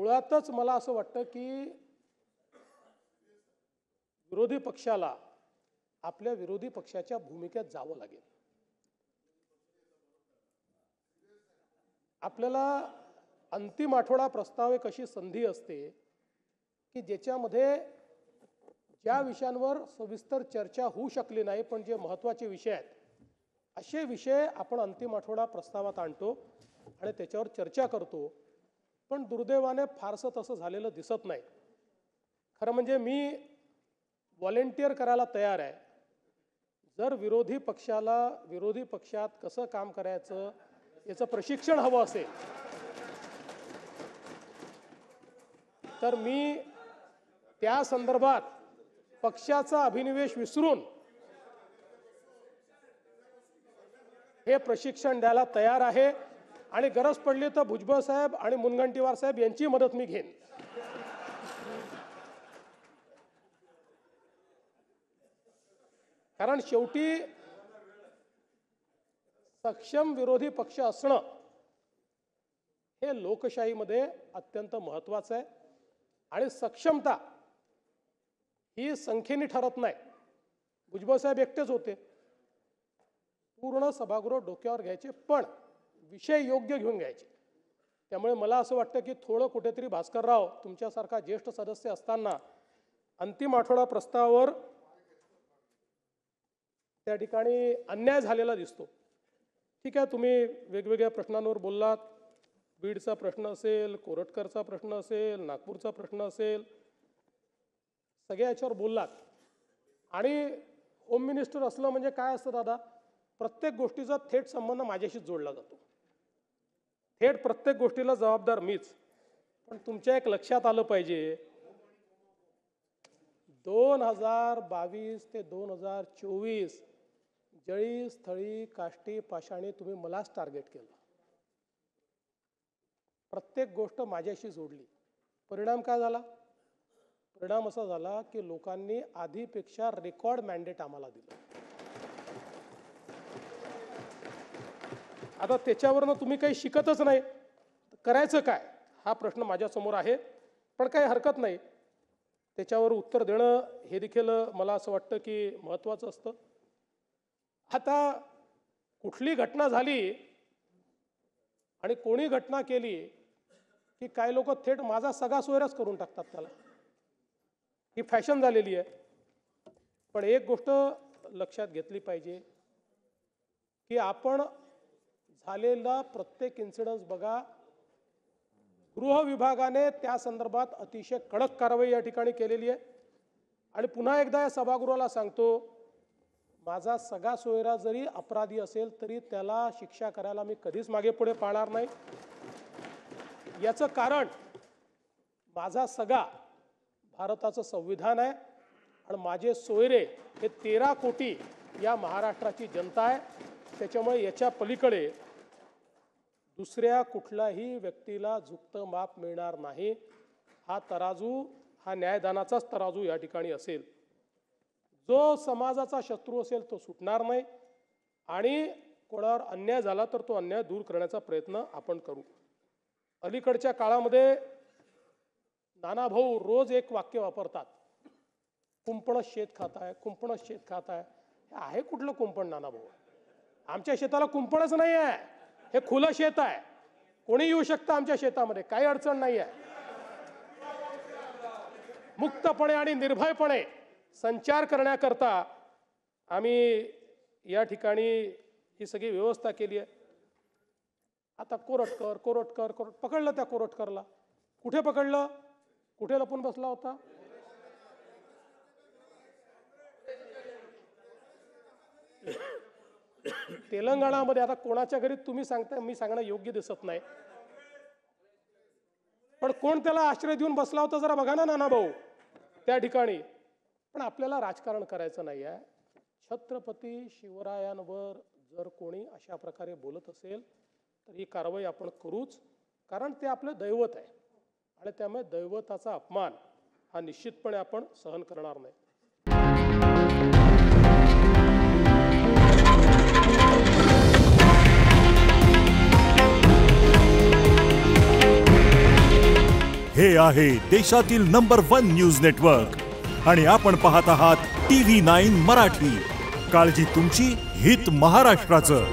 मुळातच मला असं वाटतं की विरोधी पक्षाला आपल्या विरोधी पक्षाच्या भूमिकेत जावं लागेल. आपल्याला अंतिम आठवडा प्रस्ताव एक अशी संधी असते की ज्याच्यामध्ये ज्या विषयांवर सविस्तर चर्चा होऊ शकली नाही पण जे महत्त्वाचे विषय आहेत असे विषय आपण अंतिम आठवडा प्रस्तावात आणतो आणि त्याच्यावर चर्चा करतो. पण दुर्दैवाने फारसं तसं झालेलं दिसत नाही. खरं म्हणजे मी व्हॉलेंटिअर करायला तयार आहे. जर विरोधी पक्षाला विरोधी पक्षात कसं काम करायचं याचं प्रशिक्षण हवं असेल तर मी त्या संदर्भात पक्षाचा अभिनिवेश विसरून हे प्रशिक्षण द्यायला तयार आहे आणि गरज पडली तर भुजबळ साहेब आणि मुनगंटीवार साहेब यांची मदत मी घेईन. कारण शेवटी सक्षम विरोधी पक्ष असणं हे लोकशाहीमध्ये अत्यंत महत्त्वाचं आहे आणि सक्षमता ही संख्येने ठरत नाही. भुजबळ साहेब एकटेच होते. पूर्ण सभागृह डोक्यावर घ्यायचे पण विषय योग्य घेऊन घ्यायचे. त्यामुळे मला असं वाटतं की थोडं कुठेतरी भास्करराव तुमच्यासारखा ज्येष्ठ सदस्य असताना अंतिम आठवडा प्रस्तावावर त्या ठिकाणी अन्याय झालेला दिसतो. ठीक आहे, तुम्ही वेगवेगळ्या प्रश्नांवर बोललात. बीडचा प्रश्न असेल, कोरटकरचा प्रश्न असेल, नागपूरचा प्रश्न असेल, सगळ्या याच्यावर बोललात. आणि होम मिनिस्टर असलं म्हणजे काय असतं दादा, प्रत्येक गोष्टीचा थेट संबंध माझ्याशीच जोडला जातो. थेट प्रत्येक गोष्टीला जबाबदार मीच. पण तुमच्या एक लक्षात आलं पाहिजे 2022 ते 2024 जळी स्थळी काष्टी पाषाणी तुम्ही मलाच टार्गेट केलं. प्रत्येक गोष्ट माझ्याशी जोडली. परिणाम काय झाला? परिणाम असा झाला की लोकांनी आधीपेक्षा रेकॉर्ड मॅन्डेट आम्हाला दिलं. आता त्याच्यावरनं तुम्ही काही शिकतच नाही, करायचं काय हा प्रश्न माझ्यासमोर आहे. पण काही हरकत नाही, त्याच्यावर उत्तर देणं हे देखील मला असं वाटतं की महत्त्वाचं असतं. आता कुठली घटना झाली आणि कोणी घटना केली की काही लोक थेट माझा सगळा सोयराच करून टाकतात. त्याला ही फॅशन झालेली आहे. पण एक गोष्ट लक्षात घेतली पाहिजे की आपण झालेला प्रत्येक इन्सिडन्स बघा, गृह विभागाने त्या संदर्भात अतिशय कडक कारवाई या ठिकाणी केलेली आहे. आणि पुन्हा एकदा या सभागृहाला सांगतो, माझा सगळा सोयरा जरी अपराधी असेल तरी त्याला शिक्षा करायला मी कधीच मागे पुढे पाळणार नाही. याचं कारण माझा सगळा भारताचं संविधान आहे आणि माझे सोयरे हे 13 कोटी या महाराष्ट्राची जनता आहे. त्याच्यामुळे याच्या पलीकडे दुसऱ्या कुठल्याही व्यक्तीला झुकतं माप मिळणार नाही. हा तराजू हा न्यायदानाचाच तराजू या ठिकाणी असेल. जो समाजाचा शत्रू असेल तो सुटणार नाही आणि कोणावर अन्याय झाला तर तो अन्याय दूर करण्याचा प्रयत्न आपण करू. अलीकडच्या काळामध्ये नानाभाऊ रोज एक वाक्य वापरतात, कुंपणच शेत खाताय, कुंपणच शेत खाताय. हे आहे कुठलं कुंपण नानाभाऊ? आमच्या शेताला कुंपणच नाही आहे, हे खुलं शेत आहे. कोणी येऊ शकतं आमच्या शेतामध्ये, काही अडचण नाही आहे. मुक्तपणे आणि निर्भयपणे संचार करण्याकरता आम्ही या ठिकाणी ही सगळी व्यवस्था केली आहे. आता कोरटकर पकडलं. त्या कोरटकरला कुठे पकडलं? कुठे लपून बसला होता? तेलंगणामध्ये. आता कोणाच्या घरी तुम्ही सांगताय, मी सांगणं योग्य दिसत नाही. पण कोण त्याला आश्रय देऊन बसला होता जरा बघा ना नानाभाऊ त्या ठिकाणी. पण आपल्याला राजकारण करायचं नाही आहे. छत्रपती शिवरायांवर जर कोणी अशा प्रकारे बोलत असेल तर ही कारवाई आपण करूच, कारण ते आपलं दैवत आहे आणि त्यामुळे दैवताचा अपमान हा निश्चितपणे आपण सहन करणार नाही. हे आहे देशातील नंबर 1 न्यूज नेटवर्क आणि आपण पाहत आहात TV9 मराठी. काळजी तुमची, हित महाराष्ट्राचं.